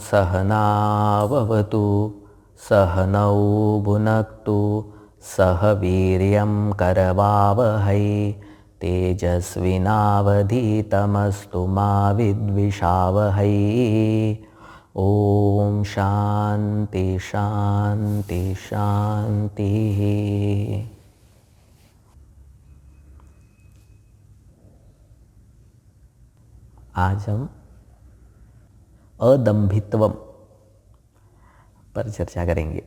सहनाववतु सहनौ भुनक्तु सह वीर्यं करवावहै तेजस्विनावधीतमस्तु मा विद्विषावहै। ॐ शान्ति शान्ति शान्तिः। आज हम अदम्भित्वम पर चर्चा करेंगे।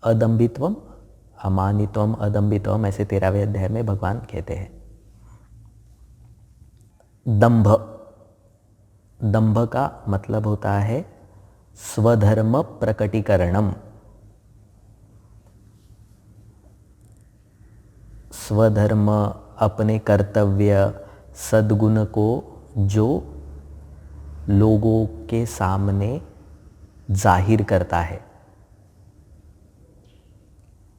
अदम्भित्वम, अमानित्वम, अदम्भित्वम, ऐसे 13वें अध्याय में भगवान कहते हैं। दंभ, दंभ का मतलब होता है स्वधर्म प्रकटीकरणम। स्वधर्म, अपने कर्तव्य, सद्गुण को जो लोगों के सामने जाहिर करता है,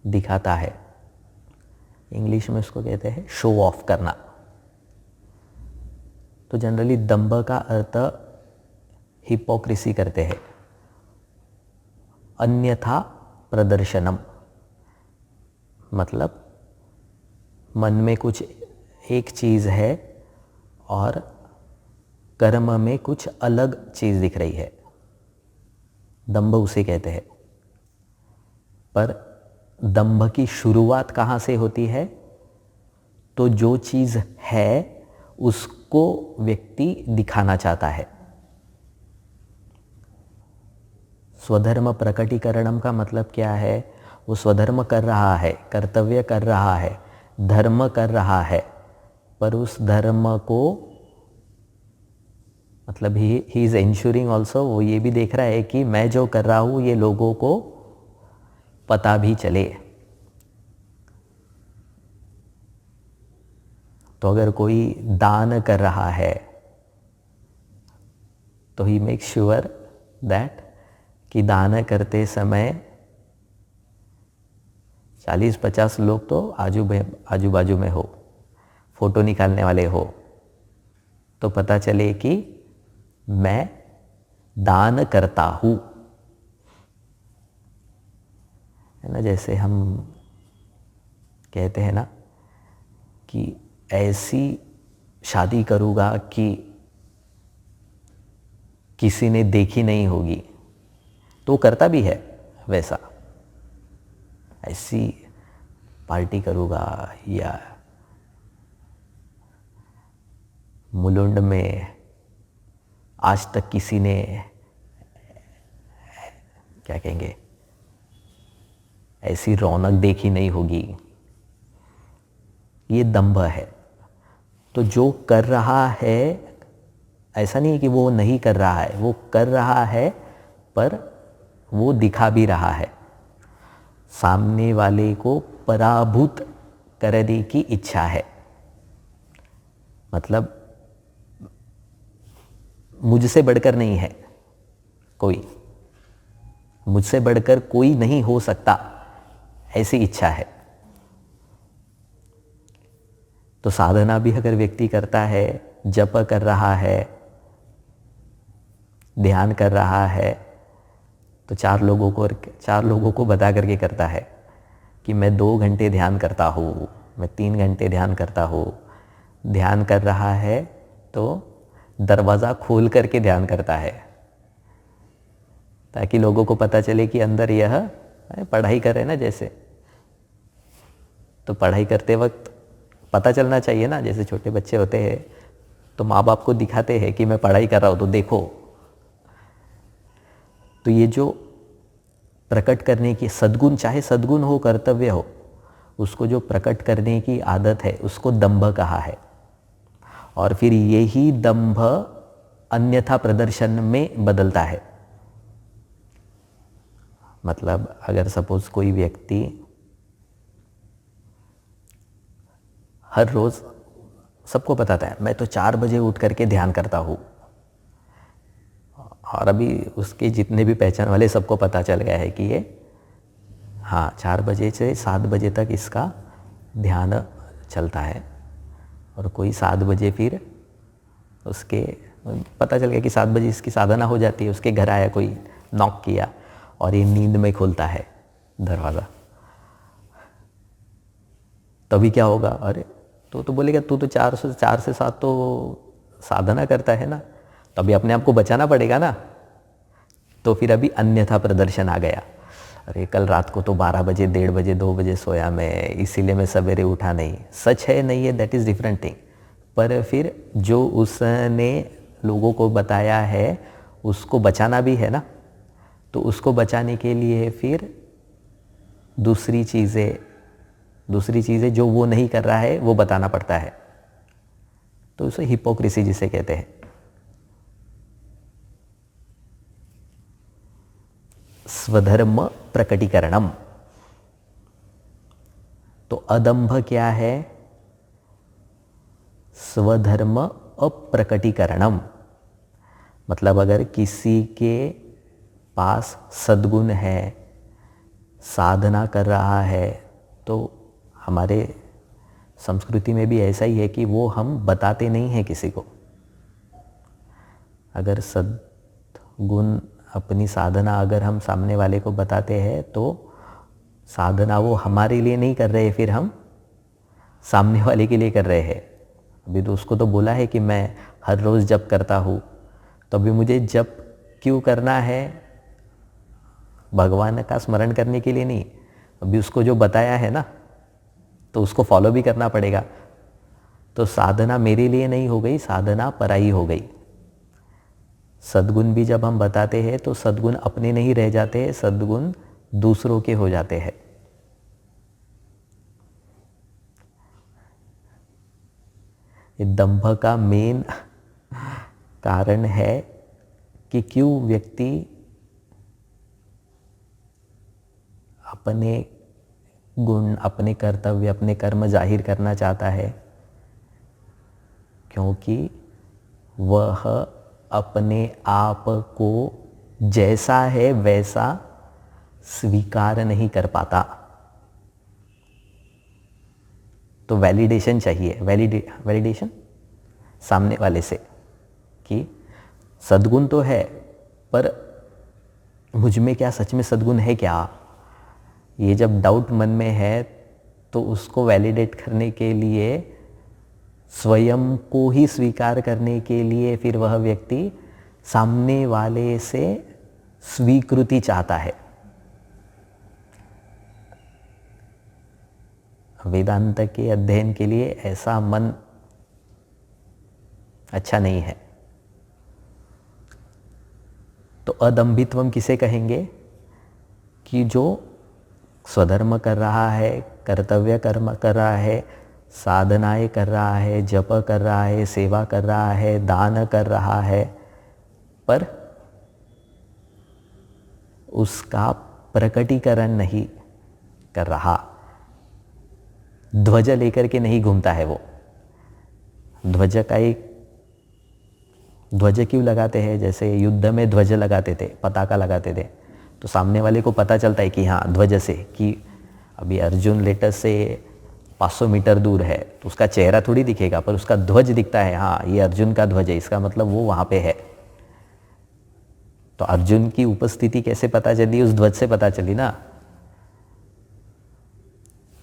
दिखाता है। इंग्लिश में उसको कहते हैं शो ऑफ करना। तो जनरली दंभ का अर्थ हिपोक्रेसी करते हैं, अन्यथा प्रदर्शनम, मतलब मन में कुछ एक चीज़ है और कर्म में कुछ अलग चीज़ दिख रही है, दंभ उसे कहते हैं। पर दंभ की शुरुआत कहाँ से होती है? तो जो चीज़ है उसको व्यक्ति दिखाना चाहता है। स्वधर्म प्रकटीकरणम का मतलब क्या है? वो स्वधर्म कर रहा है, कर्तव्य कर रहा है, धर्म कर रहा है, पर उस धर्म को मतलब ही इज़ इंश्योरिंग ऑल्सो, वो ये भी देख रहा है कि मैं जो कर रहा हूँ ये लोगों को पता भी चले। तो अगर कोई दान कर रहा है तो ही मेक श्योर दैट कि दान करते समय 40-50 लोग तो आजू बाजू में हो, फोटो निकालने वाले हो, तो पता चले कि मैं दान करता हूँ, है ना। जैसे हम कहते हैं ना कि ऐसी शादी करूँगा कि किसी ने देखी नहीं होगी, तो करता भी है वैसा। ऐसी पार्टी करूँगा या मुलुंड में आज तक किसी ने क्या कहेंगे ऐसी रौनक देखी नहीं होगी, ये दंभ है। तो जो कर रहा है, ऐसा नहीं है कि वो नहीं कर रहा है, वो कर रहा है, पर वो दिखा भी रहा है। सामने वाले को पराभूत करने की इच्छा है, मतलब मुझसे बढ़कर नहीं है कोई, मुझसे बढ़कर कोई नहीं हो सकता, ऐसी इच्छा है। तो साधना भी अगर व्यक्ति करता है, जप कर रहा है, ध्यान कर रहा है, तो चार लोगों को बता करके करता है कि मैं 2 घंटे ध्यान करता हूँ, मैं 3 घंटे ध्यान करता हूँ। ध्यान कर रहा है तो दरवाज़ा खोल करके ध्यान करता है, ताकि लोगों को पता चले कि अंदर यह पढ़ाई कर रहे हैं ना। जैसे तो पढ़ाई करते वक्त पता चलना चाहिए ना, जैसे छोटे बच्चे होते हैं तो माँ बाप को दिखाते हैं कि मैं पढ़ाई कर रहा हूँ तो देखो। तो ये जो प्रकट करने की सद्गुण, चाहे सद्गुण हो, कर्तव्य हो, उसको जो प्रकट करने की आदत है उसको दंभ कहा है। और फिर यही दंभ अन्यथा प्रदर्शन में बदलता है। मतलब अगर सपोज कोई व्यक्ति हर रोज, सबको पता है मैं तो 4 बजे उठ करके ध्यान करता हूँ, और अभी उसके जितने भी पहचान वाले सबको पता चल गया है कि ये हाँ 4 बजे से 7 बजे तक इसका ध्यान चलता है, और कोई 7 बजे फिर उसके पता चल गया कि 7 बजे इसकी साधना हो जाती है, उसके घर आया, कोई नॉक किया और ये नींद में खुलता है दरवाज़ा, तभी क्या होगा? अरे तो बोलेगा तू तो 4 से 7 तो साधना करता है ना, तो अभी अपने आप को बचाना पड़ेगा ना। तो फिर अभी अन्यथा प्रदर्शन आ गया, अरे कल रात को तो 12 बजे, 1:30 बजे, 2 बजे सोया मैं, इसीलिए मैं सवेरे उठा नहीं। सच है नहीं है, दैट इज़ डिफरेंट थिंग। पर फिर जो उसने लोगों को बताया है उसको बचाना भी है ना, तो उसको बचाने के लिए फिर दूसरी चीज़ें जो वो नहीं कर रहा है वो बताना पड़ता है। तो उसे हिपोक्रेसी जिसे कहते हैं। स्वधर्म प्रकटीकरणम। तो अदंभ क्या है? स्वधर्म अप्रकटीकरणम। मतलब अगर किसी के पास सद्गुण है, साधना कर रहा है, तो हमारे संस्कृति में भी ऐसा ही है कि वो हम बताते नहीं हैं किसी को। अगर सद्गुण अपनी साधना अगर हम सामने वाले को बताते हैं तो साधना वो हमारे लिए नहीं कर रहे, फिर हम सामने वाले के लिए कर रहे हैं। अभी तो उसको तो बोला है कि मैं हर रोज़ जप करता हूँ, तो अभी मुझे जप क्यों करना है? भगवान का स्मरण करने के लिए नहीं, अभी उसको जो बताया है ना, तो उसको फॉलो भी करना पड़ेगा। तो साधना मेरे लिए नहीं हो गई, साधना पराई हो गई। सद्गुण भी जब हम बताते हैं तो सद्गुण अपने नहीं रह जाते हैं, सद्गुण दूसरों के हो जाते हैं। ये दंभ का मेन कारण है कि क्यों व्यक्ति अपने गुण, अपने कर्तव्य, अपने कर्म जाहिर करना चाहता है, क्योंकि वह अपने आप को जैसा है वैसा स्वीकार नहीं कर पाता। तो वैलिडेशन चाहिए, वैलिडेशन सामने वाले से कि सद्गुण तो है, पर मुझ में क्या सच में सद्गुण है क्या? ये जब डाउट मन में है तो उसको वैलिडेट करने के लिए, स्वयं को ही स्वीकार करने के लिए फिर वह व्यक्ति सामने वाले से स्वीकृति चाहता है। वेदांत के अध्ययन के लिए ऐसा मन अच्छा नहीं है। तो अदंभित्वम किसे कहेंगे? कि जो स्वधर्म कर रहा है, कर्तव्य कर्म कर रहा है, साधनाएं कर रहा है, जप कर रहा है, सेवा कर रहा है, दान कर रहा है, पर उसका प्रकटीकरण नहीं कर रहा। ध्वज लेकर के नहीं घूमता है वो। ध्वज क्यों लगाते हैं? जैसे युद्ध में ध्वज लगाते थे, पताका लगाते थे, तो सामने वाले को पता चलता है कि हाँ ध्वज से, कि अभी अर्जुन लेटर से 500 मीटर दूर है तो उसका चेहरा थोड़ी दिखेगा, पर उसका ध्वज दिखता है, हाँ ये अर्जुन का ध्वज है, इसका मतलब वो वहाँ पे है। तो अर्जुन की उपस्थिति कैसे पता चली? उस ध्वज से पता चली ना।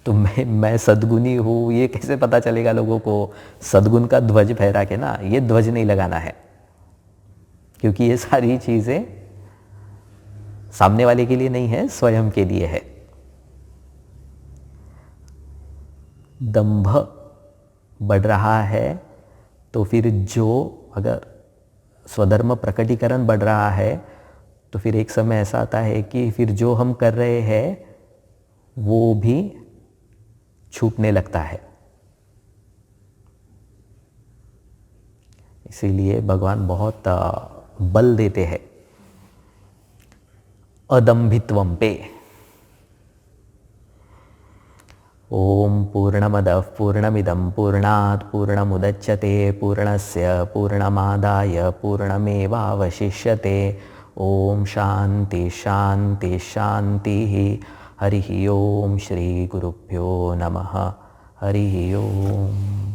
तो मैं सद्गुणी हूँ ये कैसे पता चलेगा लोगों को? सद्गुण का ध्वज फहरा के ना, ये ध्वज नहीं लगाना है, क्योंकि ये सारी चीज़ें सामने वाले के लिए नहीं है, स्वयं के लिए है। दंभ बढ़ रहा है तो फिर जो, अगर स्वधर्म प्रकटीकरण बढ़ रहा है तो फिर एक समय ऐसा आता है कि फिर जो हम कर रहे हैं वो भी छूटने लगता है। इसीलिए भगवान बहुत बल देते हैं अदम्भित्वम पे। ओम पूर्णमदः पूर्णमिदं पूर्णात् पूर्णमुदच्यते पूर्णस्य पूर्णमादाय पूर्णमेवावशिष्यते। ओम शांति शांति शांति। हरि ओम। श्री गुरुभ्यो नमः। हरि ओम।